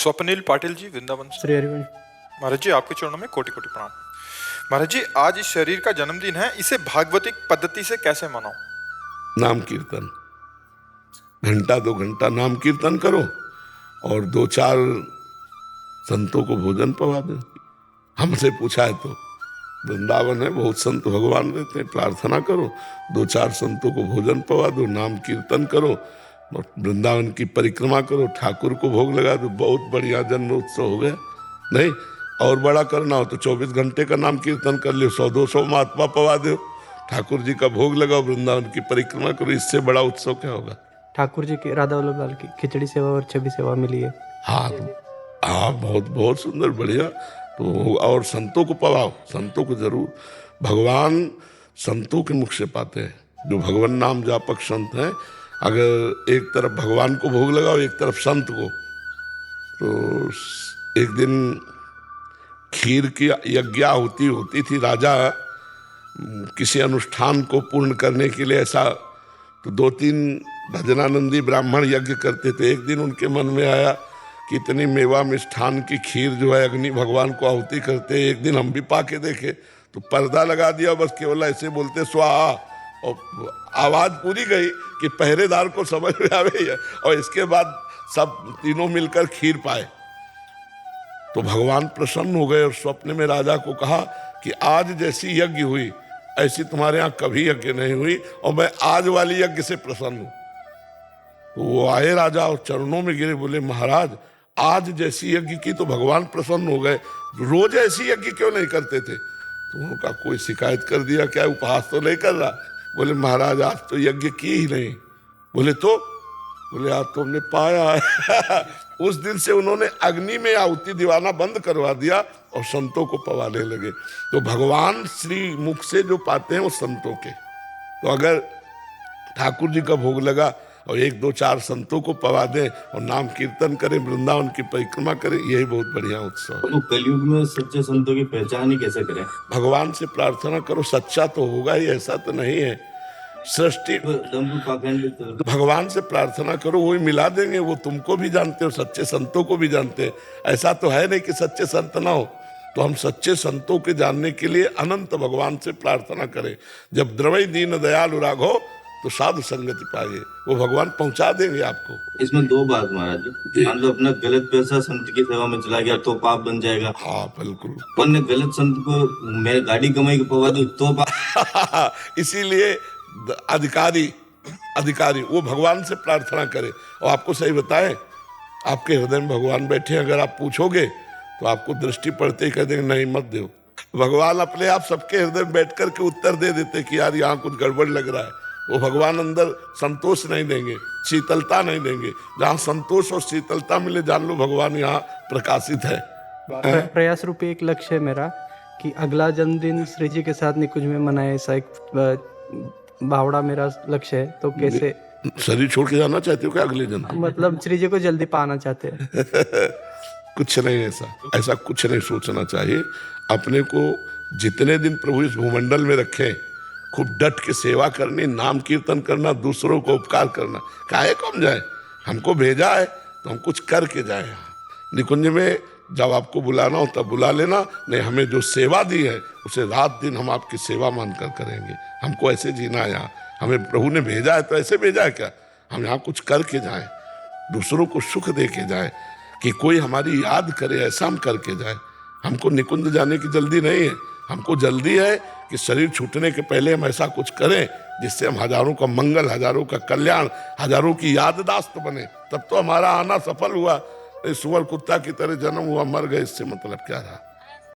स्वप्निल पाटिल जी, वृंदावन से। श्री हरिवंश। महाराज जी, आपके चरणों में कोटि कोटि प्रणाम। महाराज जी, आज इस शरीर का जन्मदिन है, इसे भागवतिक पद्धति से कैसे मनाऊं? नाम कीर्तन, घंटा 2 घंटा नाम कीर्तन करो और 2-4 संतों को भोजन पवा दो। हमसे पूछा है तो वृंदावन है, बहुत संत भगवान रहते हैं, प्रार्थना करो, 2-4 संतों को भोजन पवा दो, नाम कीर्तन करो, वृंदावन की परिक्रमा करो, ठाकुर को भोग लगा दो, बहुत बढ़िया जन्म उत्सव हो गया। नहीं और बड़ा करना हो तो 24 घंटे का नाम कीर्तन कर लो, 100-200 महात्मा पवा दो, ठाकुर जी का भोग लगाओ, वृंदावन की परिक्रमा करो, इससे बड़ा उत्सव क्या होगा। ठाकुर जी की, राधा वल्लभ लाल की खिचड़ी सेवा और छवि सेवा मिली है। हाँ हाँ, बहुत बहुत सुंदर, बढ़िया। तो और संतों को पवाओ, संतों को जरूर, भगवान संतों के मुख से पाते हैं, जो भगवान नाम जापक संत हैं। अगर एक तरफ भगवान को भोग लगाओ, एक तरफ संत को, तो एक दिन खीर की यज्ञाहुति होती थी, राजा किसी अनुष्ठान को पूर्ण करने के लिए ऐसा, तो 2-3 भजनानंदी ब्राह्मण यज्ञ करते थे। एक दिन उनके मन में आया कि इतनी मेवा मिष्ठान की खीर जो है अग्नि भगवान को आहुति करते, एक दिन हम भी पाके देखे, तो पर्दा लगा दिया, बस केवल ऐसे बोलते स्वाहा, और आवाज पूरी गई कि पहरेदार को समझ में आवे, और इसके बाद सब तीनों मिलकर खीर पाए। तो भगवान प्रसन्न हो गए और स्वप्न में राजा को कहा कि आज जैसी यज्ञ हुई ऐसी तुम्हारे यहाँ कभी यज्ञ नहीं हुई, और मैं आज वाली यज्ञ से प्रसन्न हूं। तो वो आए राजा और चरणों में गिरे, बोले महाराज आज जैसी यज्ञ की तो भगवान प्रसन्न हो गए, रोज ऐसी यज्ञ क्यों नहीं करते थे। तो उनका कोई शिकायत कर दिया, क्या उपहास तो नहीं कर रहा। बोले महाराज आज तो यज्ञ की ही नहीं। बोले तो, बोले आज तो हमने पाया है। उस दिन से उन्होंने अग्नि में आहुति दिवाना बंद करवा दिया और संतों को पवाने लगे। तो भगवान श्री मुख से जो पाते हैं वो संतों के। तो अगर ठाकुर जी का भोग लगा और 1-2-4 संतों को पवा दें और नाम कीर्तन करें, वृंदावन की परिक्रमा करें, यही बहुत बढ़िया उत्सव है। तो कलयुग में सच्चे संतों की पहचान ही कैसे करें? भगवान से प्रार्थना करो, सच्चा तो होगा ही, ऐसा तो नहीं है सृष्टि। भगवान से प्रार्थना करो, वही मिला देंगे, वो तुमको भी जानते हो, सच्चे संतों को भी जानते हैं। ऐसा तो है नहीं कि सच्चे संत ना हो। तो हम सच्चे संतों के जानने के लिए अनंत भगवान से प्रार्थना करें। जब द्रवई दीन दयालु राघो तो साधु संगति पाइए, वो भगवान पहुंचा देंगे आपको। इसमें 2 बात महाराज जी, मान लो अपना गलत पैसा संत की सेवा में चला गया तो पाप बन जाएगा। हाँ बिल्कुल। पर गलत संत को मैं गाड़ी कमाई को पवा दूं तो पाप। इसीलिए अधिकारी वो भगवान से प्रार्थना करे। और आपको सही बताएं, आपके हृदय में भगवान बैठे, अगर आप पूछोगे तो आपको दृष्टि पड़ते ही कह देंगे नहीं मत दो। भगवान अपने आप सबके हृदय में बैठ करके उत्तर दे देते कि यार यहाँ कुछ गड़बड़ लग रहा है। वो भगवान अंदर संतोष नहीं देंगे, शीतलता नहीं देंगे। जहाँ संतोष और शीतलता मिले, जान लो भगवान यहाँ प्रकाशित है। प्रयास रूपी एक लक्ष्य है मेरा कि अगला जन्मदिन श्री जी के साथ निकुंज में मनाए, ऐसा एक भावड़ा मेरा लक्ष्य है। तो कैसे शरीर छोड़ के जाना चाहते हो क्या अगले जन्म? मतलब श्री जी को जल्दी पाना चाहते हैं। कुछ नहीं, ऐसा कुछ नहीं सोचना चाहिए। अपने को जितने दिन प्रभु इस भूमंडल में रखें, खूब डट के सेवा करनी, नाम कीर्तन करना, दूसरों को उपकार करना। काहे को हम जाए, हमको भेजा है तो हम कुछ करके जाए। निकुंज में जब आपको बुलाना हो तब बुला लेना, नहीं हमें जो सेवा दी है उसे रात दिन हम आपकी सेवा मानकर करेंगे। हमको ऐसे जीना है यहाँ, हमें प्रभु ने भेजा है तो ऐसे भेजा है क्या, हम यहाँ कुछ करके जाएं, दूसरों को सुख दे के जाएं, कि कोई हमारी याद करे, ऐसा हम करके जाएं। हमको निकुंज जाने की जल्दी नहीं है, हमको जल्दी है कि शरीर छूटने के पहले हम ऐसा कुछ करें जिससे हम हजारों का मंगल, हजारों का कल्याण, हजारों की याददाश्त बने। तब तो हमारा आना सफल हुआ। सुअर कुत्ता की तरह जन्म हुआ, मर गए, इससे मतलब क्या रहा।